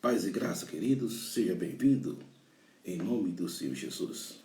Paz e graça, queridos, seja bem-vindo, em nome do Senhor Jesus.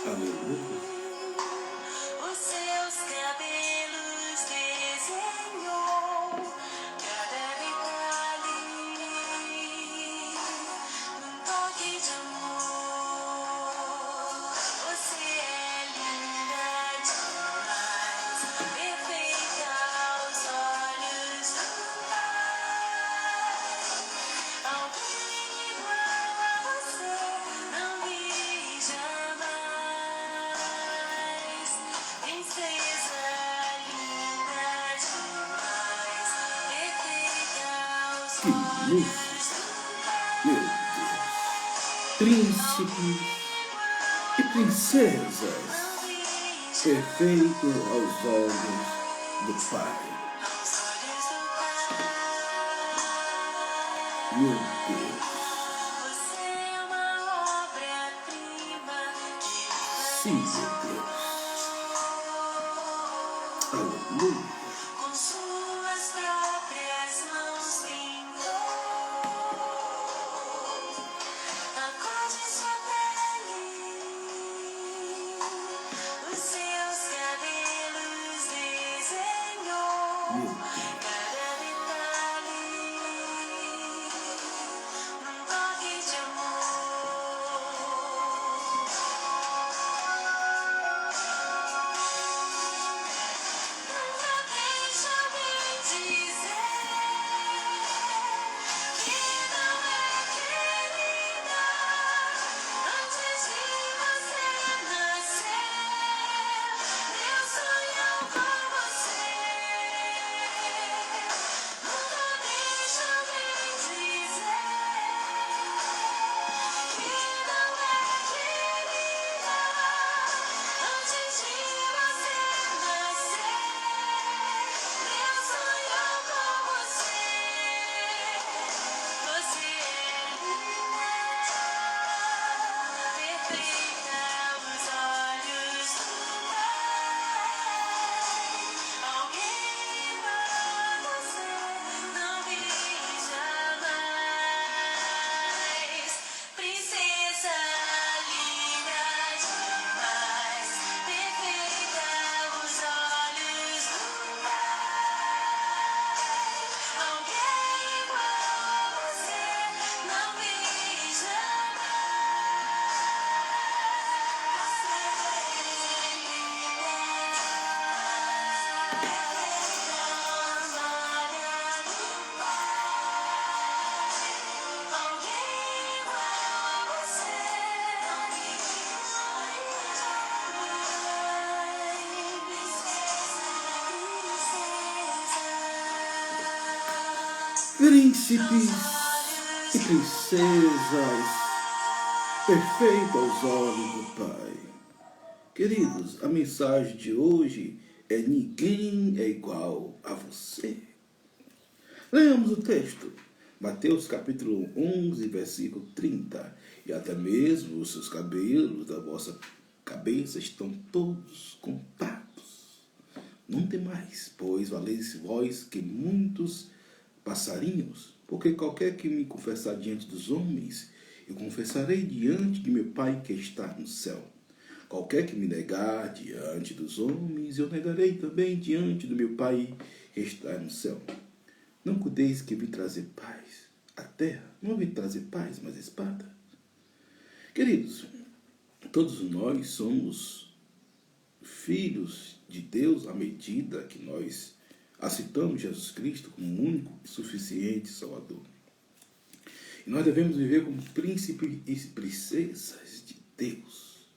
Aleluia. Os seus cabelos desenhou cada detalhe num toque de amor. Você é linda demais, perfeita aos olhos do Pai. Alguém igual a você não vi jamais. Princesa linda demais, perfeita aos Que olhos isso, do meu Deus. Príncipes e princesas, perfeito aos olhos do Pai. Meu Deus. Você é uma obra-prima que Sim, meu Deus. Aleluia. com suas próprias mãos pintou a cor de sua pele, os seus cabelos desenhou Meu Deus. cada detalhe num toque de amor. Nunca deixe alguém dizer que não é querida antes de você nascer. Deus sonhou com você. Nunca deixe alguém dizer que não é querida antes de você nascer. Deus sonhou com você. Você é linda, perfeita aos olhos do Pai. Alguém igual a você não vi jamais. Princesa linda demais, perfeita aos olhos do Pai. Alguém igual a você não vi Príncipes e princesas, perfeito aos olhos do Pai. Queridos, a mensagem de hoje é: ninguém é igual a você. Leamos o texto. Mateus capítulo 11, versículo 30. E até mesmo os seus cabelos da vossa cabeça estão todos contados. Não temais, pois valeis vós que muitos passarinhos. Porque qualquer que me confessar diante dos homens, eu confessarei diante de meu Pai que está no céu. Qualquer que me negar diante dos homens, eu negarei também diante do meu Pai que está no céu. Não cuideis que vim trazer paz à terra. Não vim trazer paz, mas espada. Queridos, todos nós somos filhos de Deus à medida que nós aceitamos Jesus Cristo como único e suficiente Salvador. E nós devemos viver como príncipes e princesas de Deus.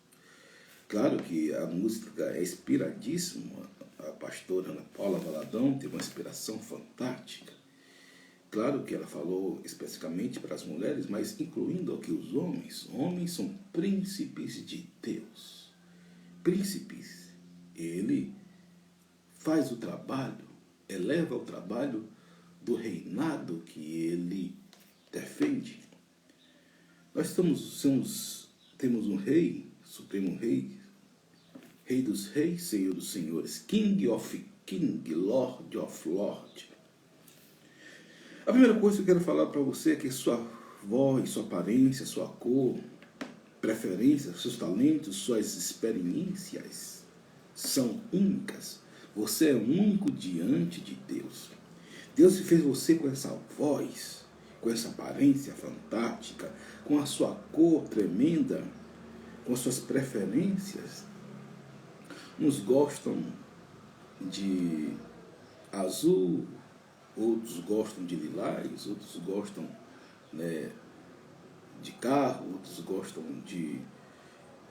Claro que a música é inspiradíssima. A pastora Ana Paula Valadão teve uma inspiração fantástica. Claro que ela falou especificamente para as mulheres, mas incluindo aqui os homens. Homens são príncipes de Deus. Príncipes. Ele faz o trabalho, eleva o trabalho do reinado que ele defende. Nós temos um rei, supremo rei, rei dos reis, senhor dos senhores, king of king, lord of lord. A primeira coisa que eu quero falar para você é que sua voz, sua aparência, sua cor, preferências, seus talentos, suas experiências são únicas. Você é único diante de Deus. Deus fez você com essa voz, com essa aparência fantástica, com a sua cor tremenda, com as suas preferências. Uns gostam de azul, outros gostam de lilás, outros gostam, né, de carro, outros gostam de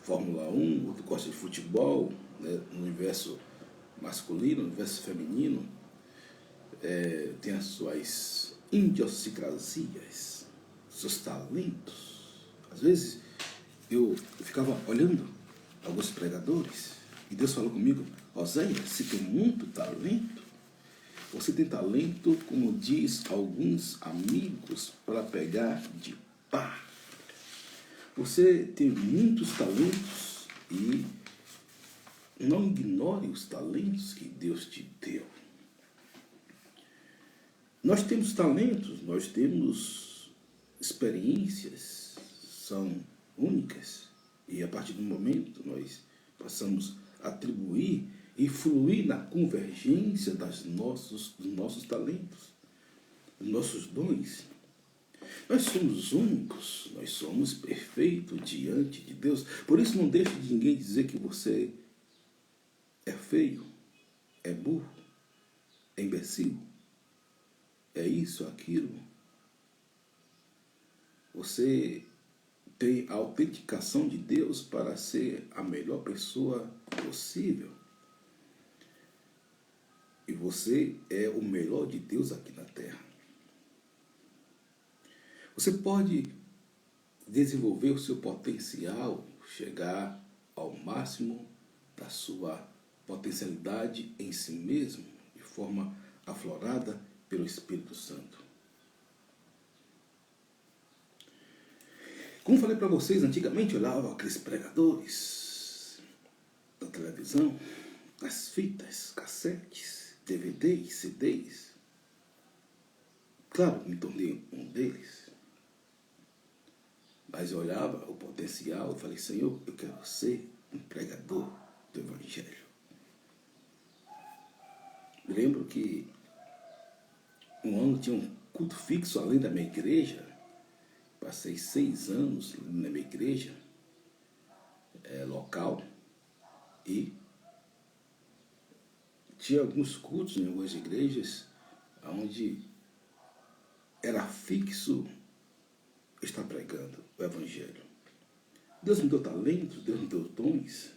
Fórmula 1, outros gostam de futebol, né, no universo masculino, no universo feminino. Tem as suas idiosincrasias, seus talentos. Às vezes eu ficava olhando alguns pregadores e Deus falou comigo: Oséias, você tem muito talento. Você tem talento, como diz alguns amigos, para pegar de pá. Você tem muitos talentos e não ignore os talentos que Deus te deu. Nós temos talentos, nós temos experiências, são únicas. E a partir do momento nós passamos a atribuir e fluir na convergência dos nossos talentos, dos nossos dons. Nós somos únicos, nós somos perfeitos diante de Deus. Por isso não deixe de ninguém dizer que você é feio, é burro, é imbecil, é isso, aquilo. Você tem a autenticação de Deus para ser a melhor pessoa possível. E você é o melhor de Deus aqui na Terra. Você pode desenvolver o seu potencial, chegar ao máximo da sua potencialidade em si mesmo, de forma aflorada pelo Espírito Santo. Como falei para vocês, antigamente eu olhava aqueles pregadores da televisão, as fitas, cassetes, DVDs, CDs. Claro que me tornei um deles. Mas eu olhava o potencial e falei: Senhor, eu quero ser um pregador do Evangelho. Me lembro que um ano tinha um culto fixo além da minha igreja. Passei 6 anos na minha igreja local e tinha alguns cultos em algumas igrejas onde era fixo estar pregando o Evangelho. Deus me deu talentos, Deus me deu dons.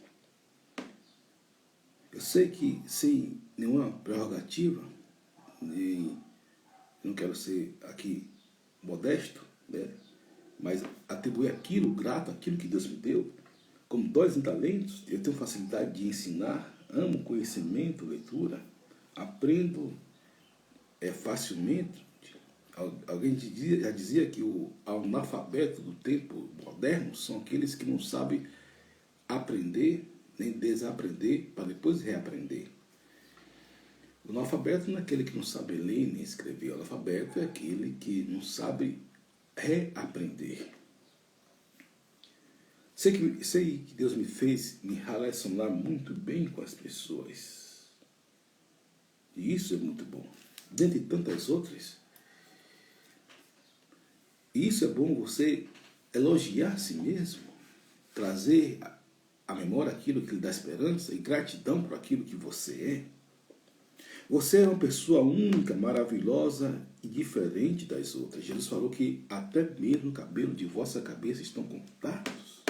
Eu sei que sem nenhuma prerrogativa, nem não quero ser aqui modesto, né? Mas atribuir aquilo, grato aquilo que Deus me deu, como dons e talentos. Eu tenho facilidade de ensinar, amo conhecimento, leitura, aprendo facilmente. Alguém já dizia que o analfabeto do tempo moderno são aqueles que não sabem aprender nem desaprender para depois reaprender. O analfabeto não é aquele que não sabe ler nem escrever. O analfabeto é aquele que não sabe reaprender. Sei que Deus me fez me relacionar muito bem com as pessoas. E isso é muito bom. Dentre tantas outras. E isso é bom você elogiar a si mesmo, trazer à memória aquilo que lhe dá esperança e gratidão por aquilo que você é. Você é uma pessoa única, maravilhosa e diferente das outras. Jesus falou que até mesmo o cabelo de vossa cabeça estão contados.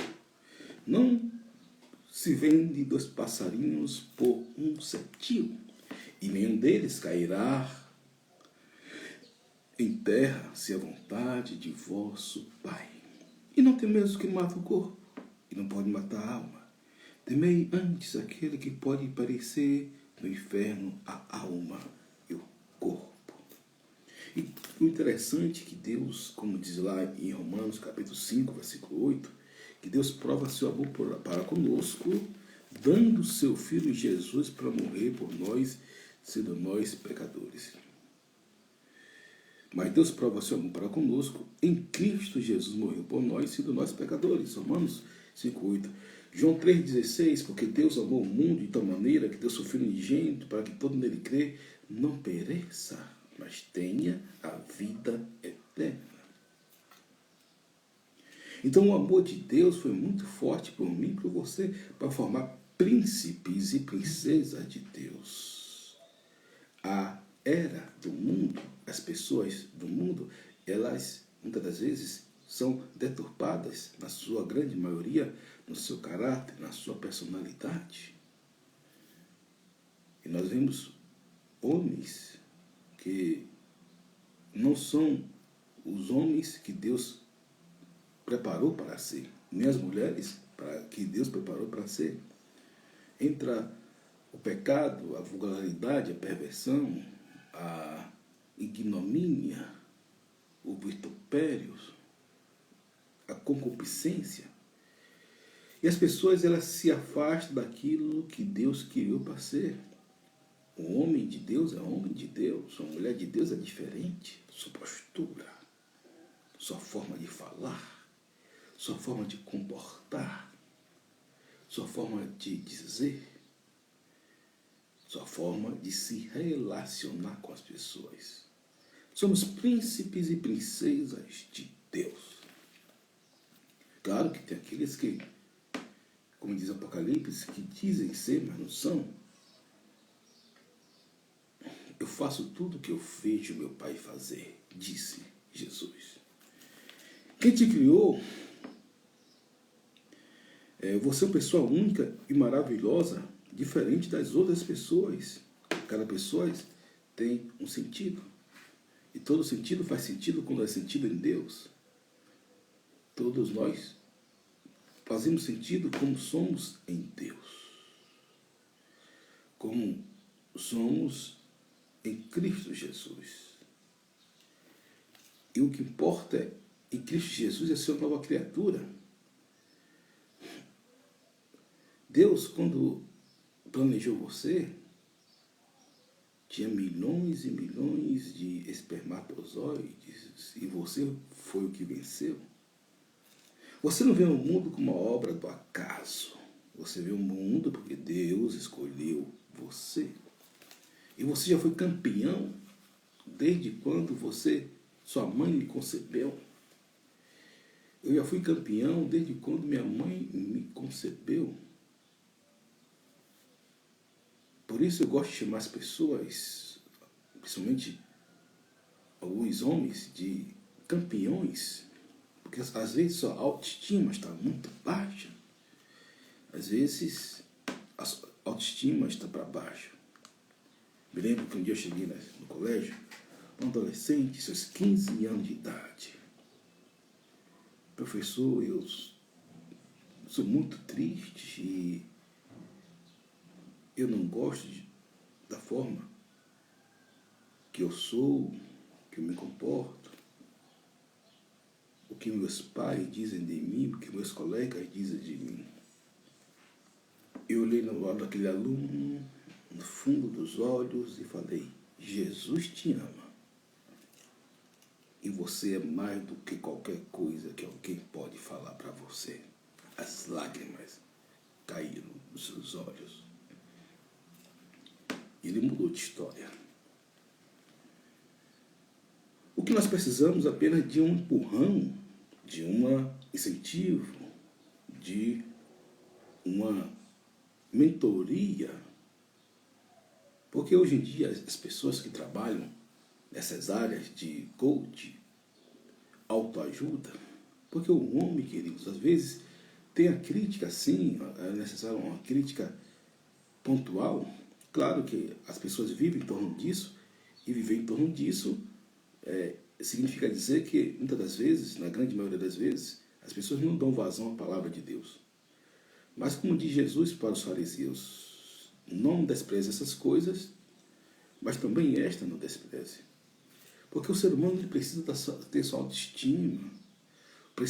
Não se vende 2 passarinhos por um cetil, e nenhum deles cairá em terra se a vontade de vosso Pai. E não temeis o que mata o corpo, e não pode matar a alma. Temei antes aquele que pode parecer no inferno a alma e o corpo. E o interessante é que Deus, como diz lá em Romanos capítulo 5, versículo 8, que Deus prova seu amor para conosco, dando seu Filho Jesus para morrer por nós, sendo nós pecadores. Mas Deus prova seu amor para conosco, em Cristo Jesus morreu por nós, sendo nós pecadores. Romanos 5:8. João 3,16, porque Deus amou o mundo de tal maneira que deu seu Filho unigênito para que todo nele crê não pereça, mas tenha a vida eterna. Então o amor de Deus foi muito forte por mim e por você, para formar príncipes e princesas de Deus. A era do mundo, as pessoas do mundo, elas muitas das vezes são deturpadas, na sua grande maioria, no seu caráter, na sua personalidade. E nós vemos homens que não são os homens que Deus preparou para ser, nem as mulheres que Deus preparou para ser. Entra o pecado, a vulgaridade, a perversão, a ignomínia, o vitupério, a concupiscência. E as pessoas elas se afastam daquilo que Deus criou para ser. O homem de Deus é homem de Deus, a mulher de Deus é diferente. Sua postura, sua forma de falar, sua forma de comportar, sua forma de dizer, sua forma de se relacionar com as pessoas. Somos príncipes e princesas de Deus. Claro que tem aqueles que, como diz o Apocalipse, que dizem ser, mas não são. Eu faço tudo o que eu vejo meu Pai fazer, disse Jesus. Quem te criou, você é uma pessoa única e maravilhosa, diferente das outras pessoas. Cada pessoa tem um sentido. E todo sentido faz sentido quando é sentido em Deus. Todos nós fazemos sentido como somos em Deus. Como somos em Cristo Jesus. E o que importa é, em Cristo Jesus, é ser uma nova criatura. Deus, quando planejou você, tinha milhões e milhões de espermatozoides e você foi o que venceu. Você não vê o mundo como uma obra do acaso. Você vê o mundo porque Deus escolheu você. E você já foi campeão desde quando sua mãe me concebeu. Eu já fui campeão desde quando minha mãe me concebeu. Por isso eu gosto de chamar as pessoas, principalmente alguns homens, de campeões. Porque às vezes sua autoestima está muito baixa. Às vezes a autoestima está para baixo. Me lembro que um dia eu cheguei no colégio, um adolescente, seus 15 anos de idade. Professor, eu sou muito triste e eu não gosto da forma que eu sou, que eu me comporto, o que meus pais dizem de mim, o que meus colegas dizem de mim. Eu olhei no lado daquele aluno no fundo dos olhos e falei: Jesus te ama. E você é mais do que qualquer coisa que alguém pode falar para você. As lágrimas caíram nos seus olhos. Ele mudou de história. O que nós precisamos apenas de um empurrão, de um incentivo, de uma mentoria. Porque hoje em dia as pessoas que trabalham nessas áreas de coach, autoajuda, porque o homem, queridos, às vezes tem a crítica, sim, é necessário uma crítica pontual. Claro que as pessoas vivem em torno disso, e viver em torno disso significa dizer que, muitas das vezes, na grande maioria das vezes, as pessoas não dão vazão à palavra de Deus. Mas como diz Jesus para os fariseus, não despreze essas coisas, mas também esta não despreze. Porque o ser humano ele precisa ter sua autoestima. O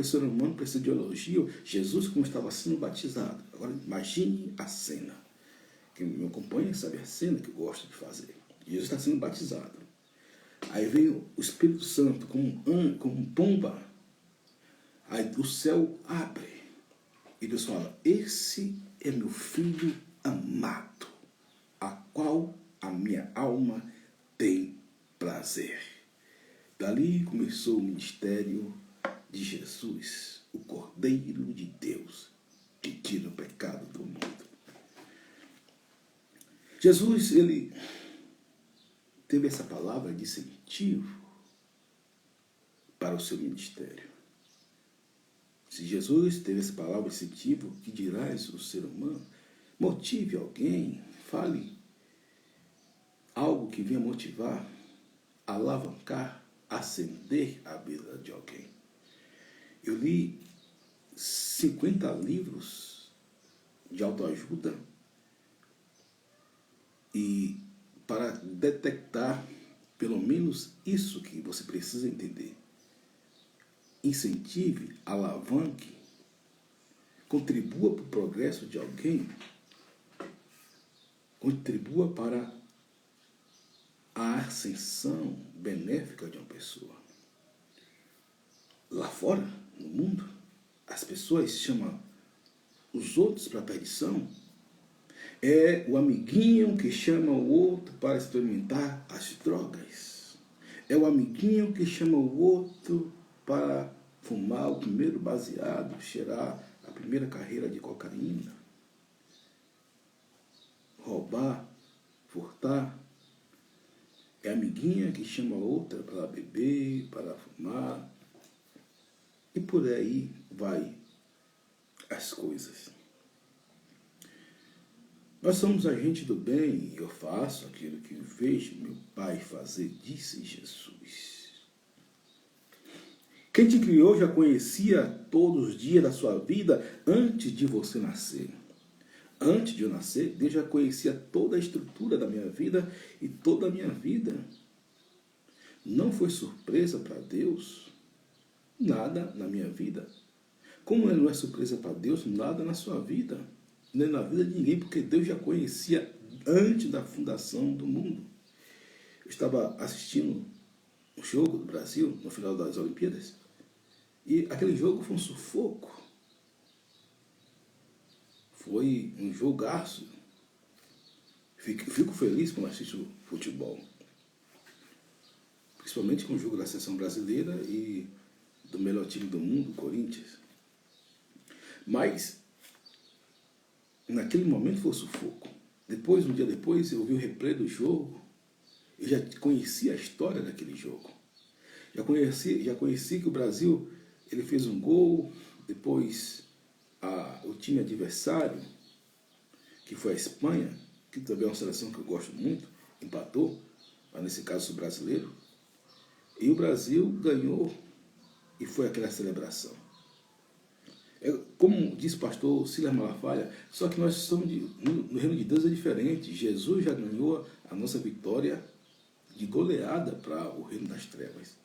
ser humano precisa de elogio. Jesus, como estava sendo batizado. Agora, imagine a cena. Quem me acompanha sabe a cena que eu gosto de fazer. Jesus está sendo batizado. Aí vem o Espírito Santo como pomba. Aí o céu abre. E Deus fala: esse é meu filho amado, a qual a minha alma tem prazer. Dali começou o ministério de Jesus, o Cordeiro de Deus, que tira o pecado do mundo. Jesus, ele teve essa palavra de incentivo para o seu ministério. Se Jesus teve essa palavra de incentivo, que dirás o ser humano? Motive alguém, fale algo que venha motivar, alavancar, acender a vida de alguém. Eu li 50 livros de autoajuda e para detectar pelo menos isso que você precisa entender. Incentive, alavanque, contribua para o progresso de alguém, contribua para a ascensão benéfica de uma pessoa. Lá fora, no mundo, as pessoas chamam os outros para a perdição. É o amiguinho que chama o outro para experimentar as drogas. É o amiguinho que chama o outro para fumar o primeiro baseado, cheirar a primeira carreira de cocaína, roubar, furtar. É a amiguinha que chama a outra para beber, para fumar. E por aí vai as coisas. Nós somos agentes do bem e eu faço aquilo que vejo meu Pai fazer, disse Jesus. Quem te criou já conhecia todos os dias da sua vida antes de você nascer. Antes de eu nascer, Deus já conhecia toda a estrutura da minha vida e toda a minha vida. Não foi surpresa para Deus nada na minha vida. Como não é surpresa para Deus nada na sua vida, nem na vida de ninguém, porque Deus já conhecia antes da fundação do mundo. Eu estava assistindo um jogo do Brasil no final das Olimpíadas e aquele jogo foi um sufoco. Foi um jogaço. Fico feliz quando assisto futebol. Principalmente com o jogo da seleção brasileira e do melhor time do mundo, o Corinthians. Mas, naquele momento foi um sufoco. Depois, um dia depois, eu vi o replay do jogo. Eu já conhecia a história daquele jogo. Já conheci que o Brasil ele fez um gol, depois o time adversário, que foi a Espanha, que também é uma seleção que eu gosto muito, empatou, mas nesse caso o brasileiro, e o Brasil ganhou e foi aquela celebração. Como diz o pastor Silas Malafaia, só que nós somos no reino de Deus é diferente. Jesus já ganhou a nossa vitória de goleada para o reino das trevas.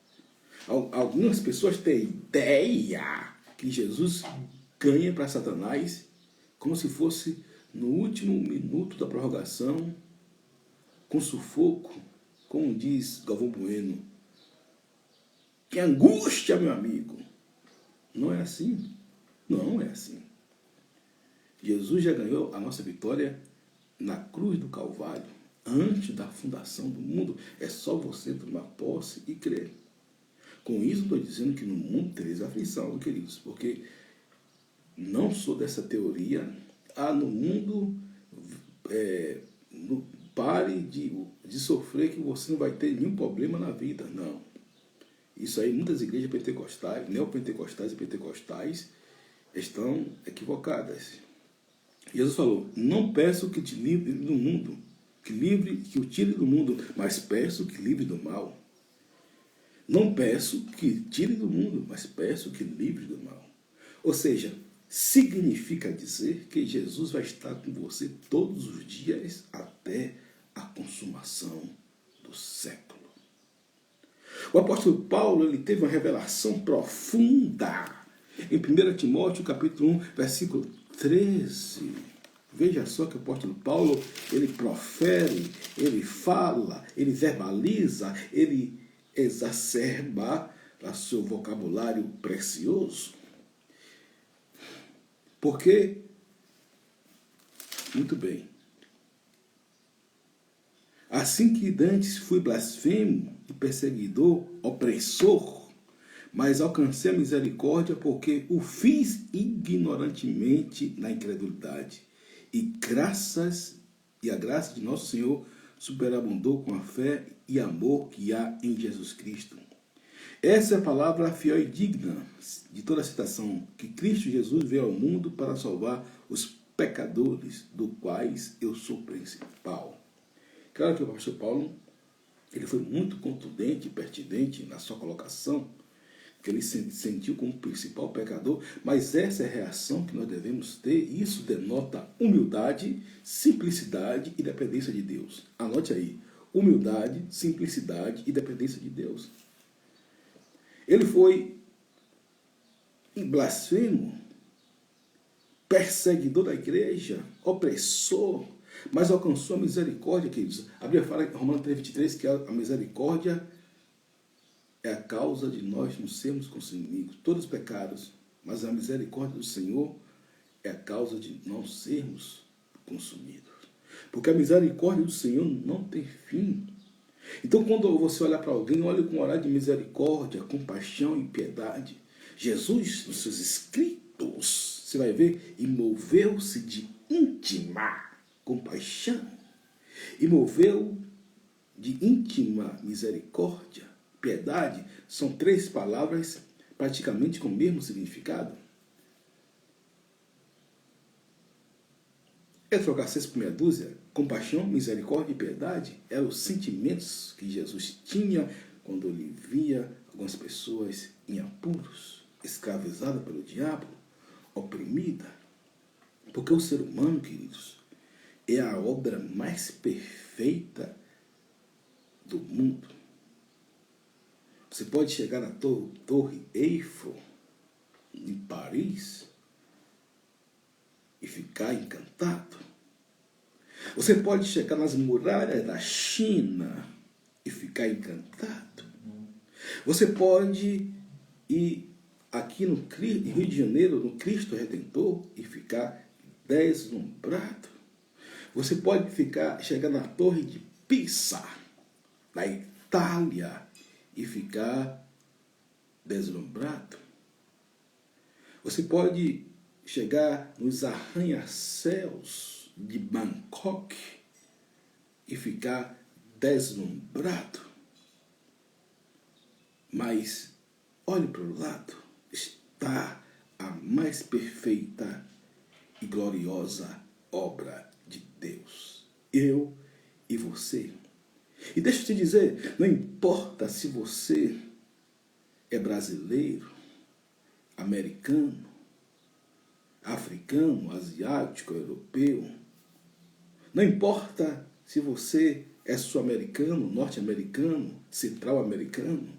Algumas pessoas têm ideia que Jesus ganha para Satanás como se fosse no último minuto da prorrogação, com sufoco, como diz Galvão Bueno. Que angústia, meu amigo! Não é assim. Não é assim. Jesus já ganhou a nossa vitória na cruz do Calvário, antes da fundação do mundo. É só você tomar posse e crer. Com isso, estou dizendo que no mundo tereis aflição, queridos, porque não sou dessa teoria. No mundo, pare de sofrer que você não vai ter nenhum problema na vida. Não. Isso aí, muitas igrejas pentecostais, neopentecostais e pentecostais estão equivocadas. Jesus falou, não peço que te livre do mundo, que o tire do mundo, mas peço que livre do mal. Não peço que tire do mundo, mas peço que livre do mal. Ou seja, significa dizer que Jesus vai estar com você todos os dias até a consumação do século. O apóstolo Paulo, ele teve uma revelação profunda em 1 Timóteo capítulo 1, versículo 13. Veja só que o apóstolo Paulo, ele profere, ele fala, ele verbaliza, ele exacerba o seu vocabulário precioso. Porque, muito bem, assim que dantes fui blasfemo e perseguidor, opressor, mas alcancei a misericórdia porque o fiz ignorantemente na incredulidade. E a graça de nosso Senhor superabundou com a fé e amor que há em Jesus Cristo. Essa é a palavra fiel e digna de toda a citação, que Cristo Jesus veio ao mundo para salvar os pecadores, do quais eu sou principal. Claro que o apóstolo Paulo, ele foi muito contundente e pertinente na sua colocação, que ele se sentiu como principal pecador, mas essa é a reação que nós devemos ter, e isso denota humildade, simplicidade e dependência de Deus. Anote aí, humildade, simplicidade e dependência de Deus. Ele foi blasfemo, perseguidor da igreja, opressor, mas alcançou a misericórdia, queridos. A Bíblia fala em Romanos 3,23 que a misericórdia é a causa de nós não sermos consumidos, todos os pecados, mas a misericórdia do Senhor é a causa de não sermos consumidos. Porque a misericórdia do Senhor não tem fim. Então, quando você olhar para alguém, olhe com um olhar de misericórdia, compaixão e piedade. Jesus, nos seus escritos, você vai ver, e moveu-se de íntima compaixão, e moveu de íntima misericórdia, piedade. São três palavras praticamente com o mesmo significado. É trocar seis por meia dúzia. Compaixão, misericórdia e piedade eram os sentimentos que Jesus tinha quando ele via algumas pessoas em apuros, escravizadas pelo diabo, oprimida. Porque o ser humano, queridos, é a obra mais perfeita do mundo. Você pode chegar na Torre Eiffel, em Paris, e ficar encantado. Você pode chegar nas muralhas da China e ficar encantado. Você pode ir aqui no Rio de Janeiro, no Cristo Redentor, e ficar deslumbrado. Você pode chegar na Torre de Pisa, na Itália, e ficar deslumbrado. Você pode chegar nos arranha-céus de Bangkok e ficar deslumbrado. Mas olhe para o lado, está a mais perfeita e gloriosa obra de Deus. Eu e você. E deixa eu te dizer, não importa se você é brasileiro, americano, africano, asiático, europeu. Não importa se você é sul-americano, norte-americano, central-americano.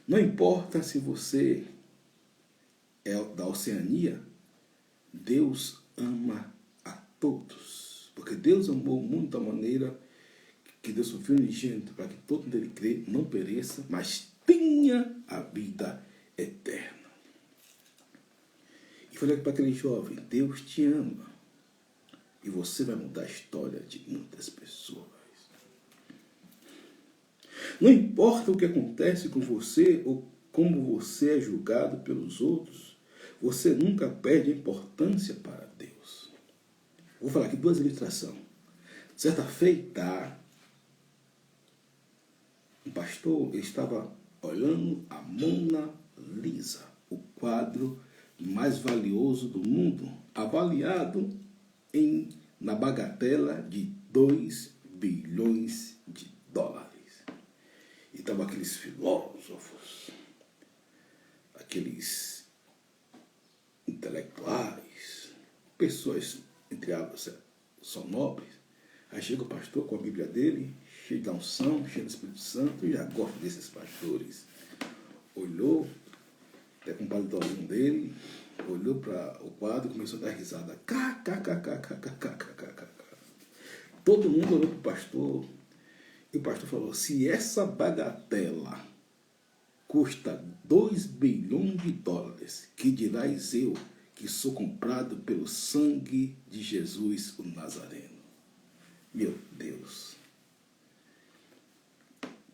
Não importa se você é da Oceania. Deus ama a todos. Porque Deus amou o mundo da maneira que Deus seu Filho unigênito, para que todo mundo nele crê, não pereça, mas tenha a vida eterna. E falei para aquele jovem, Deus te ama. E você vai mudar a história de muitas pessoas. Não importa o que acontece com você ou como você é julgado pelos outros, você nunca perde importância para Deus. Vou falar aqui duas ilustrações. Certa feita, um pastor estava olhando a Mona Lisa, o quadro mais valioso do mundo, avaliado na bagatela de 2 bilhões de dólares. E estavam aqueles filósofos, aqueles intelectuais, pessoas, entre aspas, são nobres. Aí chega o pastor com a Bíblia dele, cheio da unção, cheio do Espírito Santo, e já gosto desses pastores. Olhou, até com o paletózinho dele, olhou para o quadro e começou a dar risada. Todo mundo olhou para o pastor, e o pastor falou, se essa bagatela custa 2 bilhões de dólares, que dirás eu, que sou comprado pelo sangue de Jesus, o Nazareno. Meu Deus.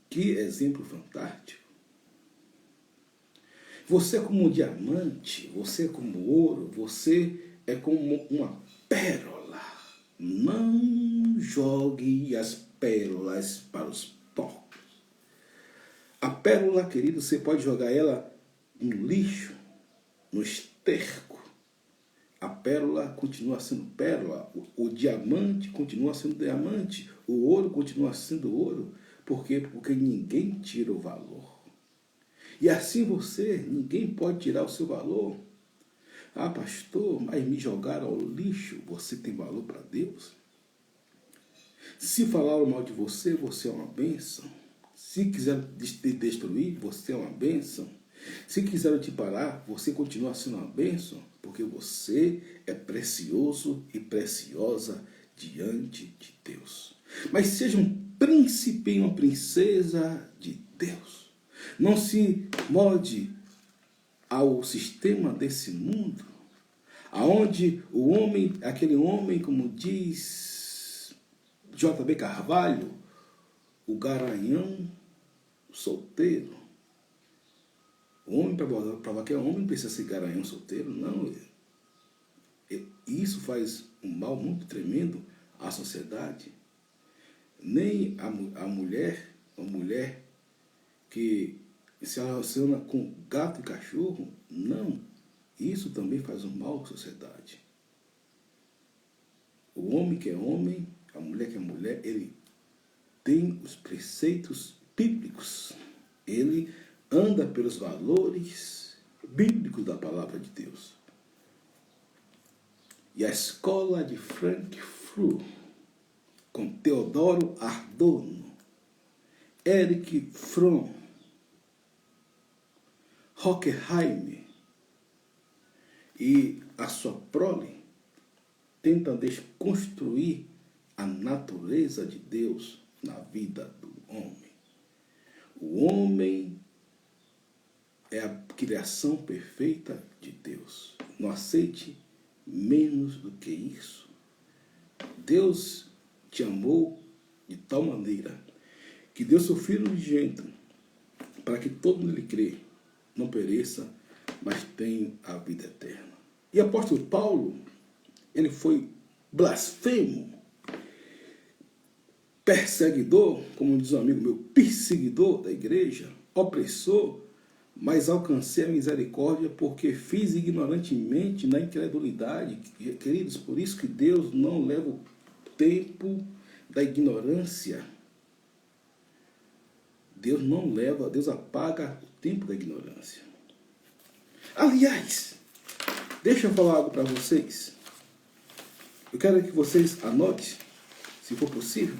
Que exemplo fantástico. Você é como um diamante, você é como ouro, você é como uma pérola. Não jogue as pérolas para os porcos. A pérola, querido, você pode jogar ela no lixo, no esterco. A pérola continua sendo pérola, o diamante continua sendo diamante, o ouro continua sendo ouro. Por quê? Porque ninguém tira o valor. E assim você, ninguém pode tirar o seu valor. Ah, pastor, mas me jogaram ao lixo, você tem valor para Deus? Se falaram mal de você, você é uma bênção. Se quiseram te destruir, você é uma bênção. Se quiseram te parar, você continua sendo uma bênção, porque você é precioso e preciosa diante de Deus. Mas seja um príncipe e uma princesa de Deus. Não se molde ao sistema desse mundo, aonde o homem, aquele homem, como diz J.B. Carvalho, o garanhão solteiro. O homem, para provar que é homem, não precisa ser garanhão solteiro, não. Isso faz um mal muito tremendo à sociedade. Nem a mulher, uma mulher que se relaciona com gato e cachorro, não. Isso também faz um mal à sociedade. O homem que é homem, a mulher que é mulher, ele tem os preceitos bíblicos. Ele anda pelos valores bíblicos da palavra de Deus. E a escola de Frankfurt, com Teodoro Adorno, Erich Fromm, Horkheim e a sua prole, tentam desconstruir a natureza de Deus na vida do homem. O homem é a criação perfeita de Deus. Não aceite menos do que isso. Deus te amou de tal maneira que deu seu Filho unigênito para que todo mundo lhe crê, não pereça, mas tenha a vida eterna. E o apóstolo Paulo, ele foi blasfemo, perseguidor, como diz um amigo meu, perseguidor da igreja, opressor, mas alcancei a misericórdia porque fiz ignorantemente na incredulidade. Queridos, por isso que Deus não leva o tempo da ignorância. Deus não leva, Deus apaga o tempo da ignorância. Aliás, deixa eu falar algo para vocês. Eu quero que vocês anotem, se for possível,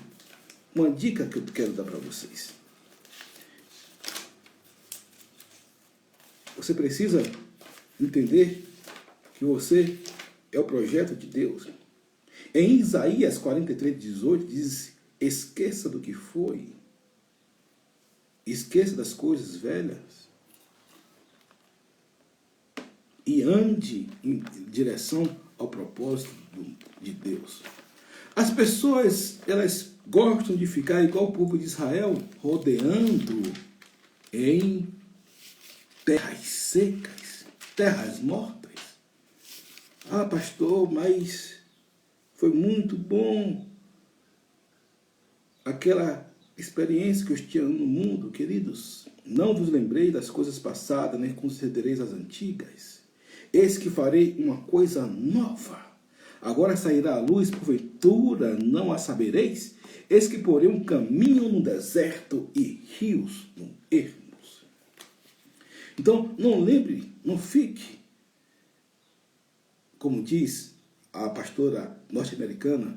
uma dica que eu quero dar para vocês. Você precisa entender que você é o projeto de Deus. Em Isaías 43:18 diz: esqueça do que foi, esqueça das coisas velhas e ande em direção ao propósito de Deus. As pessoas, elas gostam de ficar igual o povo de Israel, rodeando em terras secas, terras mortas. Ah, pastor, mas foi muito bom aquela experiência que eu tinha no mundo, queridos. Não vos lembrei das coisas passadas, nem considereis as antigas. Eis que farei uma coisa nova. Agora sairá a luz, porventura não a sabereis? Eis que porei um caminho no deserto e rios no ermos. Então, não lembre, não fique, como diz a pastora norte-americana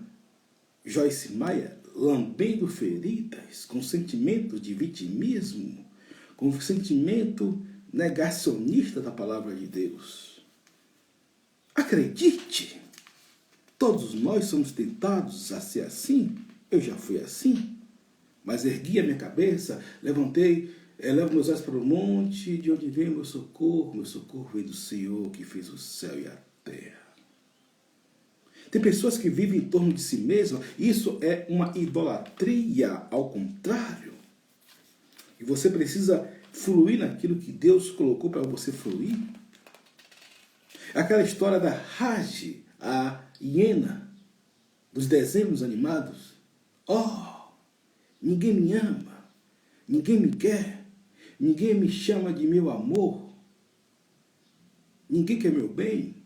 Joyce Meyer, lambendo feridas, com sentimento de vitimismo, com sentimento negacionista da palavra de Deus. Acredite, todos nós somos tentados a ser assim. Eu já fui assim, mas ergui a minha cabeça, levantei, levo meus olhos para o monte, de onde vem meu socorro vem do Senhor que fez o céu e a terra. Tem pessoas que vivem em torno de si mesmas, isso é uma idolatria ao contrário. E você precisa fluir naquilo que Deus colocou para você fluir. Aquela história da Raj, a hiena, dos desenhos animados. Oh, ninguém me ama, ninguém me quer, ninguém me chama de meu amor, ninguém quer meu bem.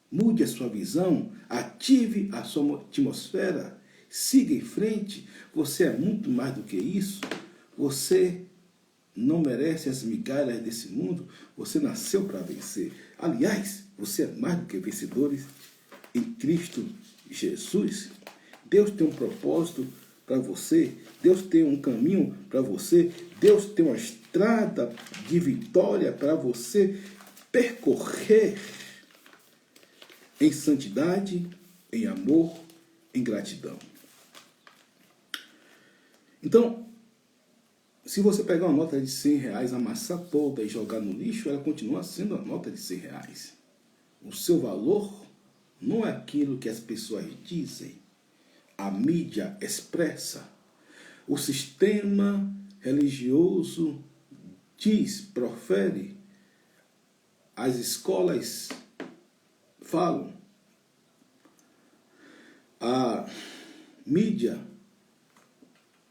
Mude a sua visão, ative a sua atmosfera, siga em frente. Você é muito mais do que isso. Você não merece as migalhas desse mundo. Você nasceu para vencer. Aliás, você é mais do que vencedores em Cristo Jesus. Deus tem um propósito para você. Deus tem um caminho para você. Deus tem uma estrada de vitória para você percorrer em santidade, em amor, em gratidão. Então, se você pegar uma nota de R$100, amassar toda e jogar no lixo, ela continua sendo a nota de R$100. O seu valor não é aquilo que as pessoas dizem, a mídia expressa, o sistema religioso diz, profere, as escolas falam, a mídia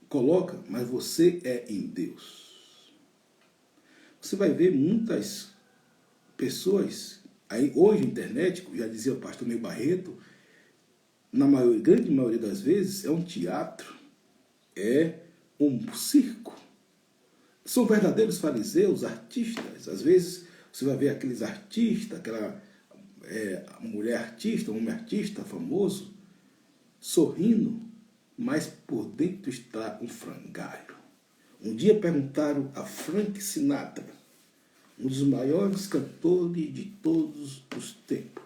coloca, mas você é em Deus. Você vai ver muitas pessoas, aí hoje na internet, já dizia o pastor Ney Barreto, grande maioria das vezes é um teatro, é um circo. São verdadeiros fariseus, artistas. Às vezes você vai ver aqueles artistas, aquela mulher artista, um homem artista famoso, sorrindo, mas por dentro está um frangalho. Um dia perguntaram a Frank Sinatra, um dos maiores cantores de todos os tempos,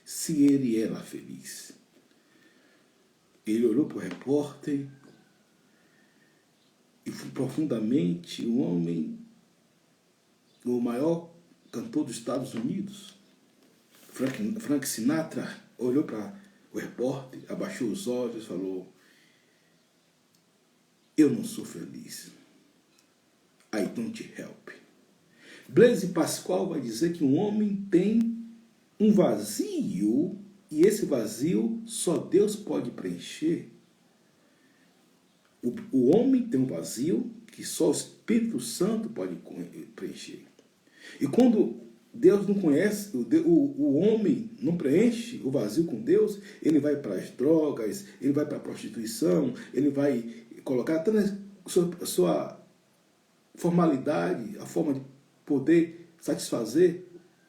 se ele era feliz. Ele olhou para o repórter e foi profundamente o homem, o maior cantor dos Estados Unidos. Frank Sinatra olhou para o repórter, abaixou os olhos e falou: eu não sou feliz. I don't help. Blaise Pascal vai dizer que um homem tem um vazio e esse vazio só Deus pode preencher. O homem tem um vazio que só o Espírito Santo pode preencher. E quando Deus não conhece, o homem não preenche o vazio com Deus, ele vai para as drogas, ele vai para a prostituição, ele vai colocar até na sua formalidade, a forma de poder satisfazer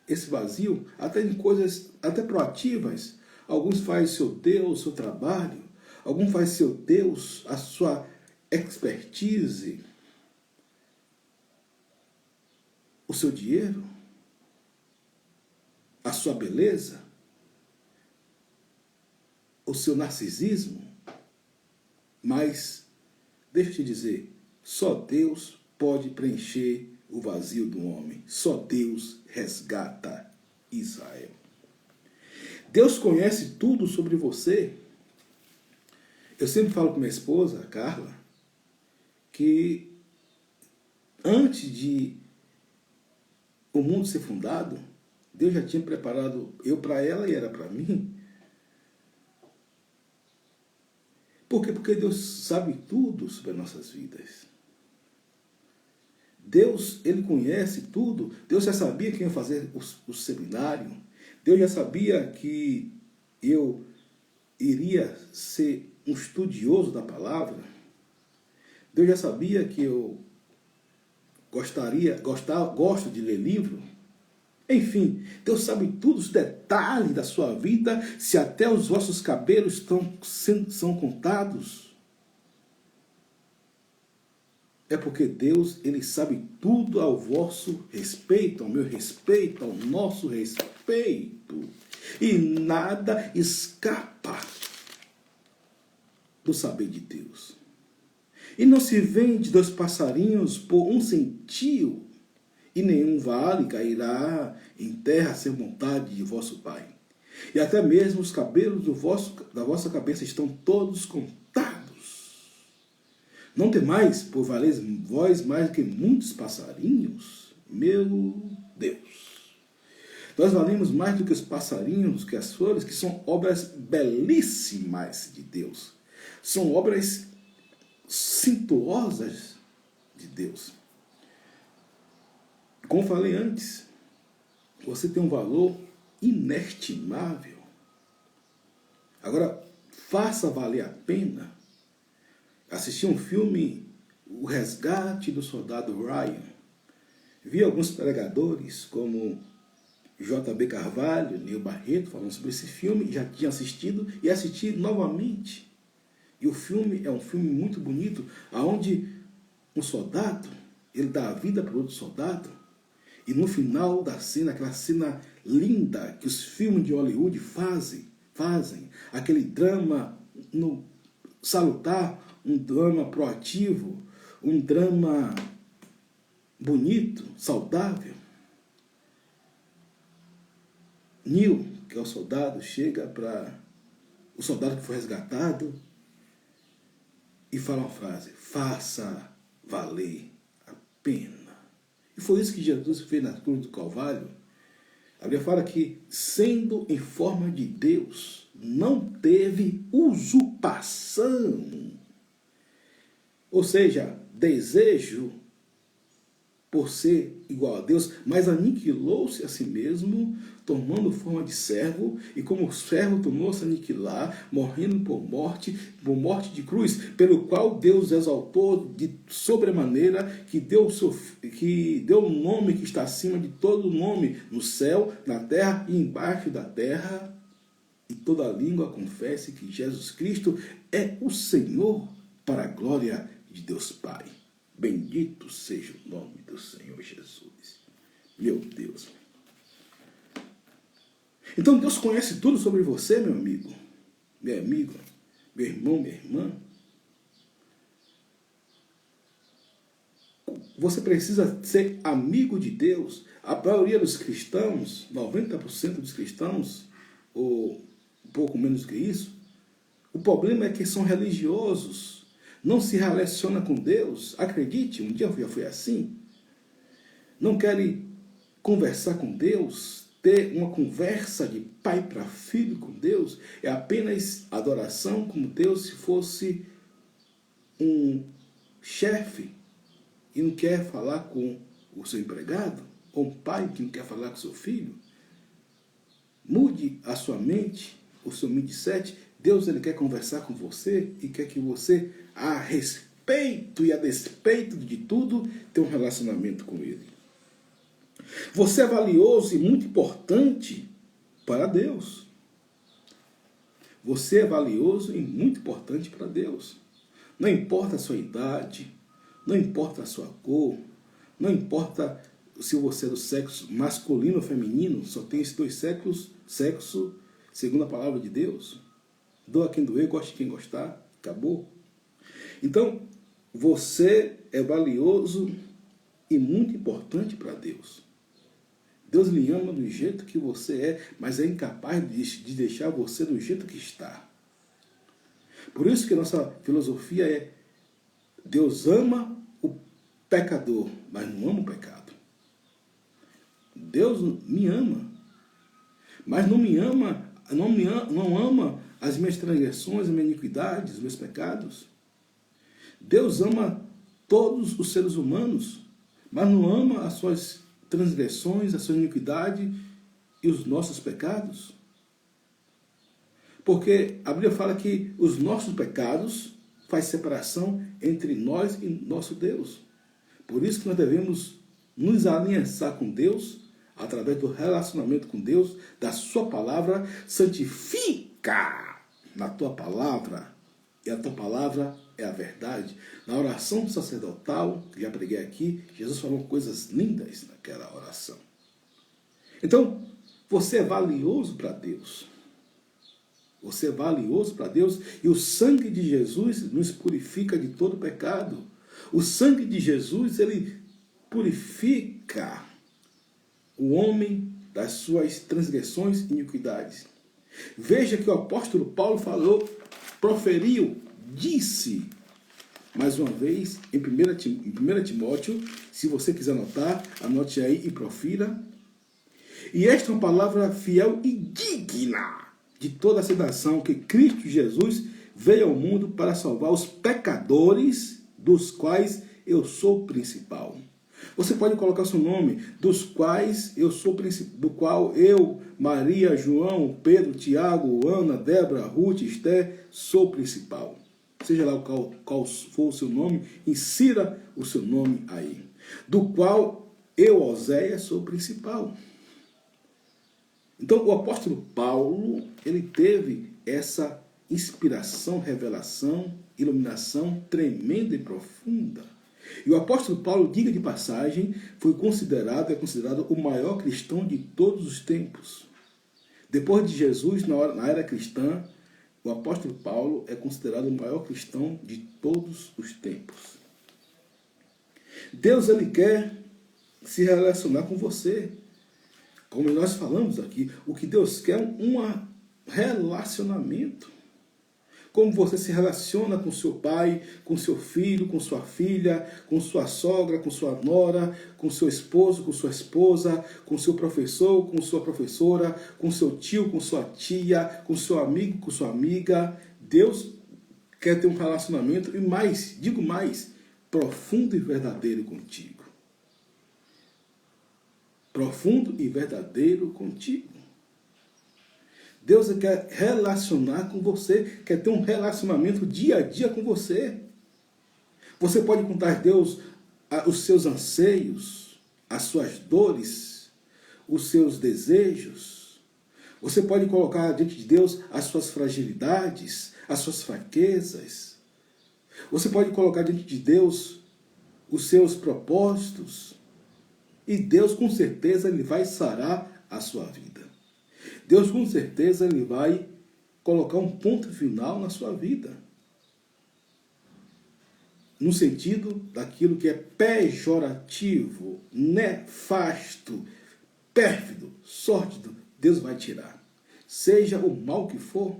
esse vazio, até em coisas até proativas. Alguns fazem seu Deus, seu trabalho, alguns fazem seu Deus, a sua expertise, o seu dinheiro, a sua beleza. o seu narcisismo, mas, deixa eu te dizer, só Deus pode preencher o vazio do homem. Só Deus resgata Israel. Deus conhece tudo sobre você. Eu sempre falo com minha esposa, Carla, que antes de o mundo ser fundado, Deus já tinha preparado eu para ela e era para mim. Por quê? Porque Deus sabe tudo sobre as nossas vidas. Deus, Ele conhece tudo. Deus já sabia que ia fazer o seminário. Deus já sabia que eu iria ser um estudioso da palavra. Deus já sabia que eu gosto de ler livro. Enfim, Deus sabe tudo, os detalhes da sua vida, se até os vossos cabelos são contados. É porque Deus, Ele sabe tudo ao vosso respeito, ao meu respeito, ao nosso respeito. E nada escapa do saber de Deus. E não se vende 2 passarinhos por 1 centio, e nenhum vale cairá em terra sem vontade de vosso Pai. E até mesmo os cabelos da vossa cabeça estão todos contados. Não temais, por valeis vós mais do que muitos passarinhos? Meu Deus! Nós valemos mais do que os passarinhos, do que as flores, que são obras belíssimas de Deus. São obras suntuosas de Deus. Como falei antes, você tem um valor inestimável. Agora, faça valer a pena assistir um filme, O Resgate do Soldado Ryan. Vi alguns pregadores, como J.B. Carvalho, Neil Barreto, falando sobre esse filme, já tinha assistido e assisti novamente. E o filme é um filme muito bonito, onde um soldado, ele dá a vida para outro soldado, e no final da cena, aquela cena linda que os filmes de Hollywood fazem aquele drama salutar, um drama proativo, um drama bonito, saudável. Neil, que é o soldado, chega para o soldado que foi resgatado e fala uma frase: faça valer a pena. E foi isso que Jesus fez na cruz do Calvário. A Bíblia fala que, sendo em forma de Deus, não teve usurpação. Ou seja, desejo por ser igual a Deus, mas aniquilou-se a si mesmo, tomando forma de servo, e como servo tornou-se a aniquilar, morrendo por morte de cruz, pelo qual Deus exaltou de sobremaneira, que deu um nome que está acima de todo nome, no céu, na terra e embaixo da terra, e toda língua confesse que Jesus Cristo é o Senhor, para a glória de Deus Pai. Bendito seja o nome do Senhor Jesus. Meu Deus. Então Deus conhece tudo sobre você, meu amigo, minha amiga, meu irmão, minha irmã. Você precisa ser amigo de Deus. A maioria dos cristãos, 90% dos cristãos, ou um pouco menos que isso, o problema é que são religiosos, não se relaciona com Deus. Acredite, um dia já foi assim. Não querem conversar com Deus, ter uma conversa de pai para filho com Deus. É apenas adoração como Deus se fosse um chefe e não quer falar com o seu empregado, ou um pai que não quer falar com seu filho. Mude a sua mente, o seu mindset. Deus, ele quer conversar com você e quer que você, a respeito e a despeito de tudo, tenha um relacionamento com ele. Você é valioso e muito importante para Deus. Você é valioso e muito importante para Deus. Não importa a sua idade, não importa a sua cor, não importa se você é do sexo masculino ou feminino, só tem esses 2 sexos, segundo a palavra de Deus. Doa quem doer, goste quem gostar. Acabou. Então, você é valioso e muito importante para Deus. Deus lhe ama do jeito que você é, mas é incapaz de deixar você do jeito que está. Por isso que a nossa filosofia é: Deus ama o pecador, mas não ama o pecado. Deus me ama, mas não ama as minhas transgressões, as minhas iniquidades, os meus pecados. Deus ama todos os seres humanos, mas não ama as suas transgressões, a sua iniquidade e os nossos pecados. Porque a Bíblia fala que os nossos pecados faz separação entre nós e nosso Deus. Por isso que nós devemos nos aliançar com Deus, através do relacionamento com Deus, da sua palavra. Santifica na tua palavra, e a tua palavra é a verdade. Na oração sacerdotal, que já preguei aqui, Jesus falou coisas lindas naquela oração. Então, você é valioso para Deus. Você é valioso para Deus, e o sangue de Jesus nos purifica de todo pecado. O sangue de Jesus, ele purifica o homem das suas transgressões e iniquidades. Veja que o apóstolo Paulo falou, proferiu, disse, mais uma vez, em 1 Timóteo, se você quiser anotar, anote aí e profira. E esta é uma palavra fiel e digna de toda a aceitação, que Cristo Jesus veio ao mundo para salvar os pecadores, dos quais eu sou o principal. Você pode colocar seu nome, dos quais eu sou principal, do qual eu, Maria, João, Pedro, Tiago, Ana, Débora, Ruth, Esther, sou o principal. Seja lá qual for o seu nome, insira o seu nome aí. Do qual eu, Oséias, sou o principal. Então, o apóstolo Paulo, ele teve essa inspiração, revelação, iluminação tremenda e profunda. E o apóstolo Paulo, diga de passagem, é considerado o maior cristão de todos os tempos. Depois de Jesus, na era cristã, o apóstolo Paulo é considerado o maior cristão de todos os tempos. Deus, ele quer se relacionar com você. Como nós falamos aqui, o que Deus quer é um relacionamento. Como você se relaciona com seu pai, com seu filho, com sua filha, com sua sogra, com sua nora, com seu esposo, com sua esposa, com seu professor, com sua professora, com seu tio, com sua tia, com seu amigo, com sua amiga. Deus quer ter um relacionamento e mais, digo mais, profundo e verdadeiro contigo. Profundo e verdadeiro contigo. Deus quer relacionar com você, quer ter um relacionamento dia a dia com você. Você pode contar a Deus os seus anseios, as suas dores, os seus desejos. Você pode colocar diante de Deus as suas fragilidades, as suas fraquezas. Você pode colocar diante de Deus os seus propósitos. E Deus, com certeza, ele vai sarar a sua vida. Deus, com certeza, ele vai colocar um ponto final na sua vida. No sentido daquilo que é pejorativo, nefasto, pérfido, sórdido, Deus vai tirar. Seja o mal que for,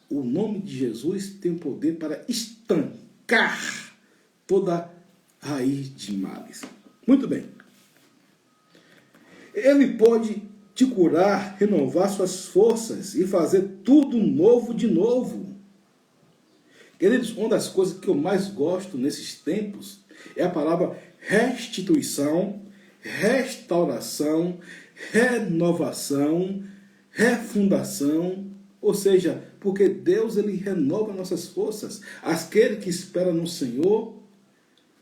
o nome de Jesus tem o poder para estancar toda raiz de males. Muito bem. Ele pode te curar, renovar suas forças e fazer tudo novo de novo. Queridos, uma das coisas que eu mais gosto nesses tempos é a palavra restituição, restauração, renovação, refundação. Ou seja, porque Deus, ele renova nossas forças. Aqueles que esperam no Senhor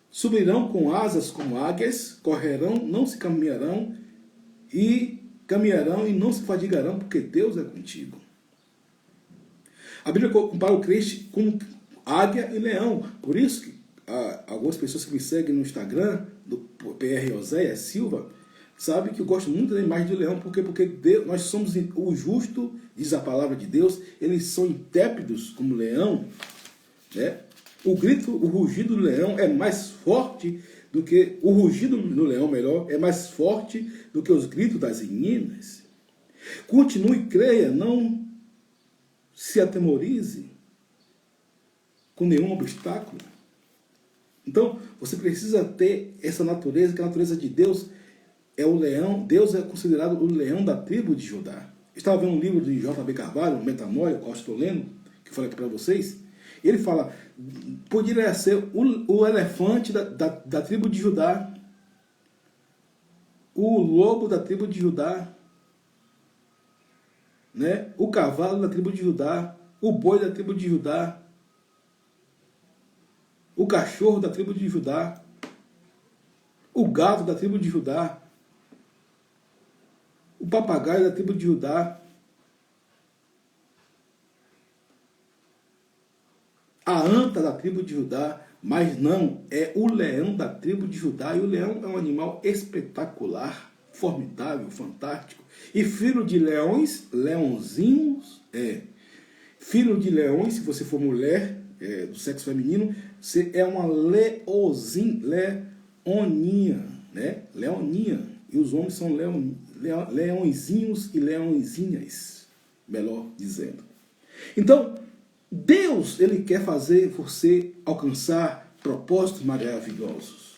subirão com asas como águias, correrão, não se caminharão, e caminharão e não se fadigarão, porque Deus é contigo. A Bíblia compara o crente com águia e leão. Por isso que algumas pessoas que me seguem no Instagram, do PR Oséias Silva, sabe que eu gosto muito da imagem de leão, porque Deus, nós somos o justo, diz a palavra de Deus, eles são intrépidos como leão, né? O rugido do leão é mais forte do que o rugido do leão, melhor, é mais forte do que os gritos das hienas. Continue e creia, não se atemorize com nenhum obstáculo. Então, você precisa ter essa natureza, que a natureza de Deus é o leão. Deus é considerado o leão da tribo de Judá. Eu estava vendo um livro de J.B. Carvalho, Metanoia, qual estou lendo, que eu falei aqui para vocês. Ele fala, poderia ser o elefante da tribo de Judá, o lobo da tribo de Judá, né? O cavalo da tribo de Judá, o boi da tribo de Judá, o cachorro da tribo de Judá, o gato da tribo de Judá, o papagaio da tribo de Judá, a anta da tribo de Judá, mas não, é o leão da tribo de Judá. E o leão é um animal espetacular, formidável, fantástico. E filho de leões, leãozinhos, filho de leões, se você for mulher, do sexo feminino, você é uma leoninha, né? Leoninha. E os homens são leõezinhos e leõezinhas, melhor dizendo. Então, Deus, ele quer fazer você alcançar propósitos maravilhosos,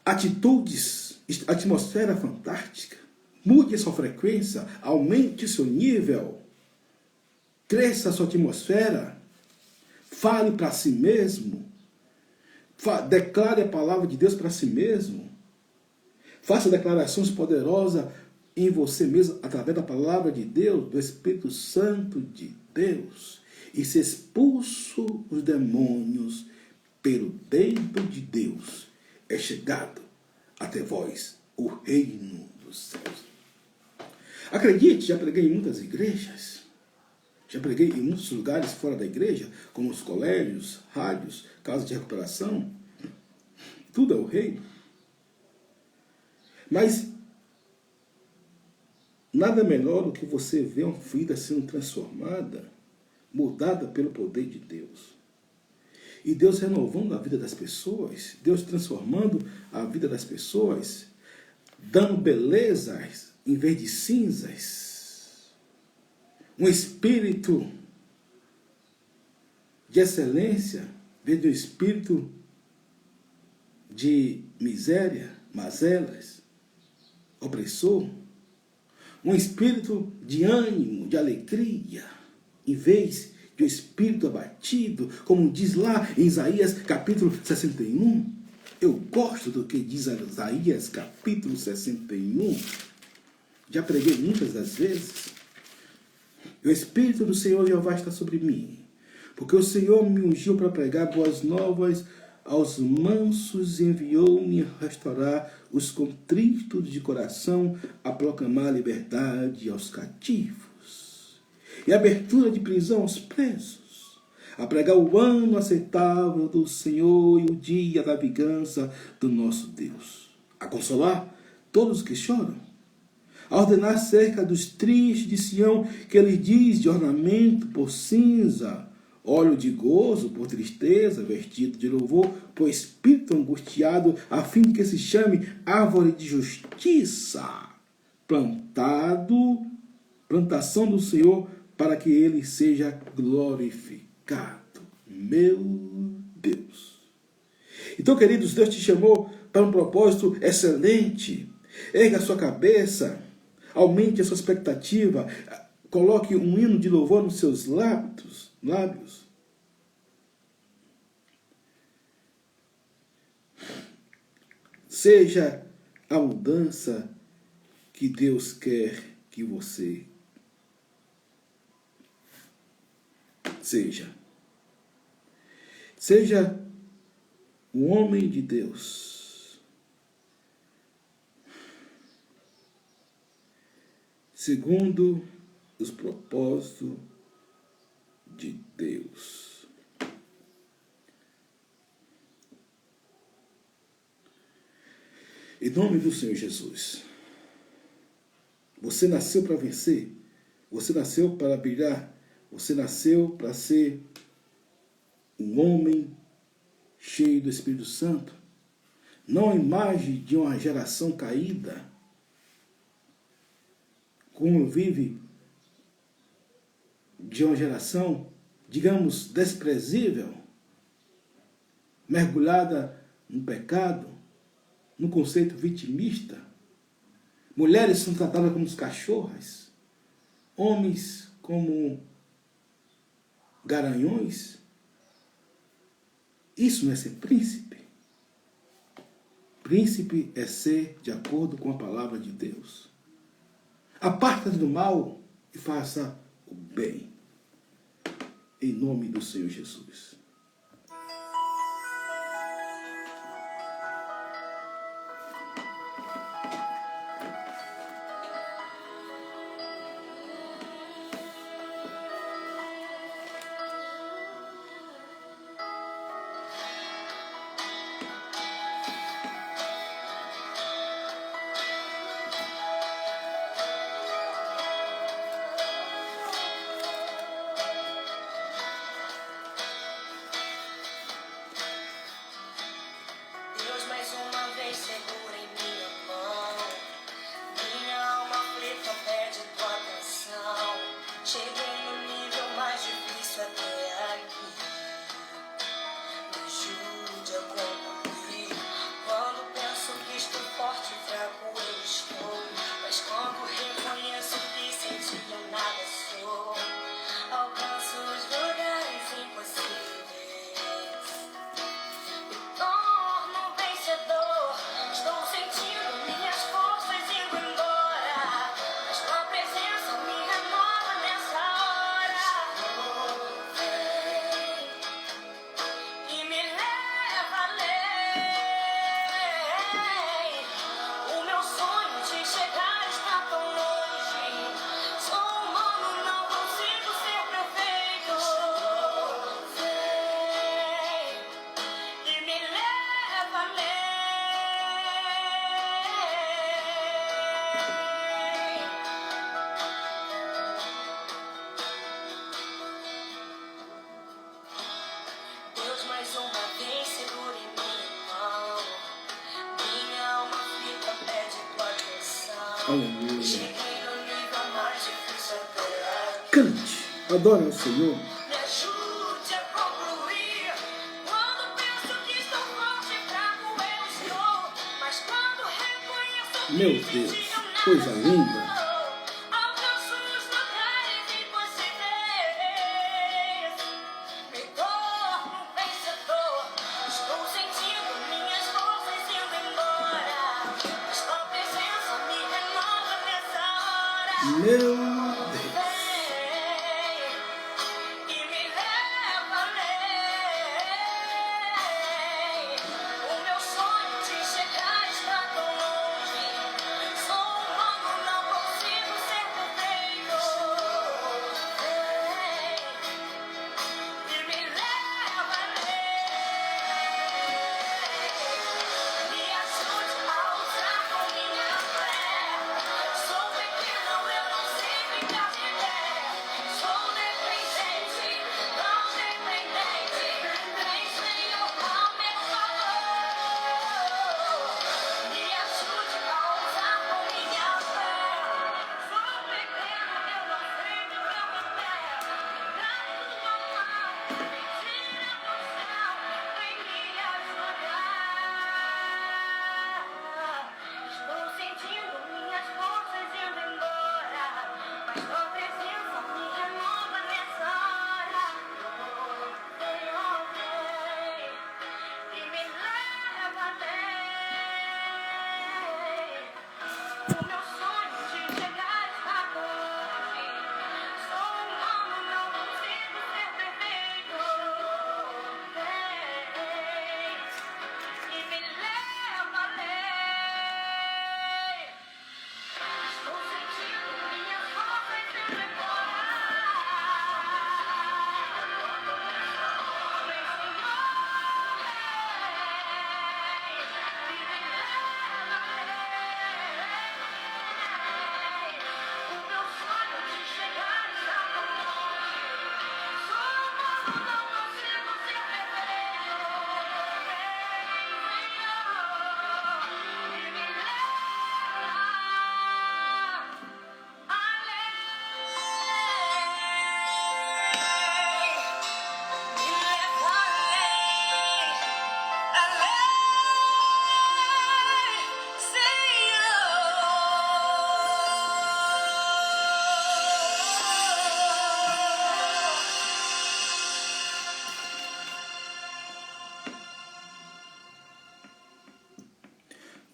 atitudes, atmosfera fantástica. Mude a sua frequência, aumente seu nível, cresça a sua atmosfera, fale para si mesmo, declare a palavra de Deus para si mesmo, faça declarações poderosas em você mesmo através da palavra de Deus, do Espírito Santo de Deus. E se expulso os demônios pelo dedo de Deus, é chegado até vós o reino dos céus. Acredite, já preguei em muitas igrejas, já preguei em muitos lugares fora da igreja, como os colégios, rádios, casas de recuperação. Tudo é o reino. Mas nada melhor do que você ver uma vida sendo transformada, mudada pelo poder de Deus. E Deus renovando a vida das pessoas, Deus transformando a vida das pessoas, dando belezas em vez de cinzas. Um espírito de excelência em vez de um espírito de miséria, mazelas, opressor. Um espírito de ânimo, de alegria, em vez de um espírito abatido, como diz lá em Isaías capítulo 61. Eu gosto do que diz Isaías capítulo 61. Já preguei muitas das vezes. O Espírito do Senhor Jeová está sobre mim, porque o Senhor me ungiu para pregar boas novas aos mansos e enviou-me a restaurar os contritos de coração, a proclamar liberdade aos cativos e abertura de prisão aos presos, a pregar o ano aceitável do Senhor e o dia da vingança do nosso Deus, a consolar todos os que choram, a ordenar acerca dos tristes de Sião, que ele diz de ornamento por cinza, óleo de gozo por tristeza, vestido de louvor por espírito angustiado, a fim de que se chame árvore de justiça, plantação do Senhor, para que ele seja glorificado. Meu Deus. Então, queridos, Deus te chamou para um propósito excelente. Erga a sua cabeça, aumente a sua expectativa, coloque um hino de louvor nos seus lábios. Seja a mudança que Deus quer que você seja. Seja um homem de Deus, segundo os propósitos de Deus. Em nome do Senhor Jesus. Você nasceu para vencer. Você nasceu para brilhar. Você nasceu para ser um homem cheio do Espírito Santo. Não a imagem de uma geração caída, como vive de uma geração, digamos, desprezível, mergulhada no pecado, no conceito vitimista. Mulheres são tratadas como cachorras, homens como garanhões. Isso não é ser príncipe. Príncipe é ser de acordo com a palavra de Deus. Aparta-te do mal e faça o bem. Em nome do Senhor Jesus. Deus mais uma vez segura em minha mão. Minha alma aflita pede tua atenção. Cheguei no nível mais difícil até aqui. Me ajude a concluir. Quando penso que estou forte e fraco eu estou. Mas quando reconheço que sem ti eu nada sou, alcanço os lugares impossíveis. Torno vencedor. Estou sentindo minhas forças indo embora, mas tua presença me renova nessa hora. Vem e me leva além. O meu sonho de chegar está tão longe. Sou humano, não consigo ser perfeito. Vem e me leva além. Deus mais uma vez segura em minha mão. Minha alma aflita pede tua atenção. Aleluia. Cheguei no nível mais difícil até aqui. Cante, adore ao Senhor. Me ajude a concluir. Quando penso que estou forte e fraco eu estou, mas quando reconheço Meu que sem Deus, ti eu nada coisa sou, linda. alcanço os lugares impossíveis. Me torno vencedor. Estou sentindo minhas forças indo embora, mas tua presença me renova nessa hora. Meu Deus. Vem e me leva além. O meu sonho de chegar está tão longe. Sou humano, não consigo ser perfeito. Vem e me leva além. Me ajude a usar com minha fé. Sou pequeno, eu não sei me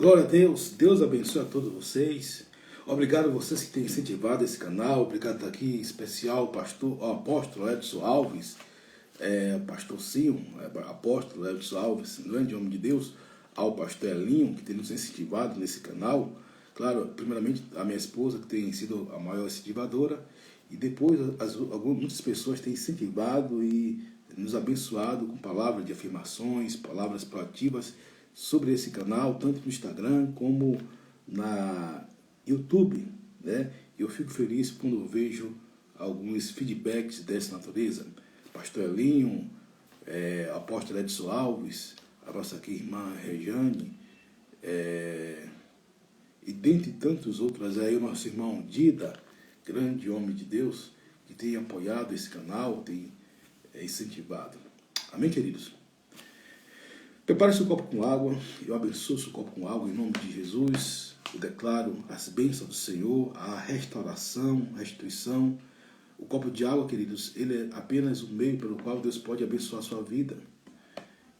Glória a Deus. Deus abençoe a todos vocês. Obrigado a vocês que têm incentivado esse canal. Obrigado aqui, em especial, ao apóstolo Edson Alves, pastor Sion, apóstolo Edson Alves, grande homem de Deus, ao pastor Elinho, que tem nos incentivado nesse canal. Claro, primeiramente a minha esposa, que tem sido a maior incentivadora, e depois muitas pessoas têm incentivado e nos abençoado com palavras de afirmações, palavras proativas sobre esse canal, tanto no Instagram como na YouTube, né? Eu fico feliz quando eu vejo alguns feedbacks dessa natureza. Pastor Elinho, apóstolo Edson Alves, a nossa aqui irmã Rejane, e dentre tantos outros aí, o nosso irmão Dida, grande homem de Deus, que tem apoiado esse canal, tem incentivado. Amém, queridos? Prepare seu copo com água, eu abençoo seu copo com água em nome de Jesus. Eu declaro as bênçãos do Senhor, a restauração, a restituição. O copo de água, queridos, ele é apenas o meio pelo qual Deus pode abençoar a sua vida.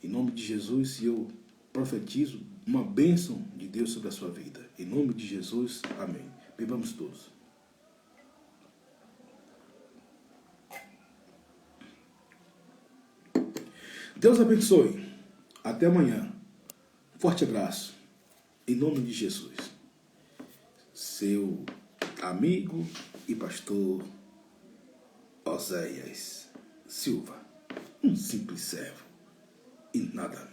Em nome de Jesus, eu profetizo uma bênção de Deus sobre a sua vida. Em nome de Jesus, amém. Bebamos todos. Deus abençoe. Até amanhã. Forte abraço. Em nome de Jesus. Seu amigo e pastor Oséias Silva. Um simples servo e nada mais.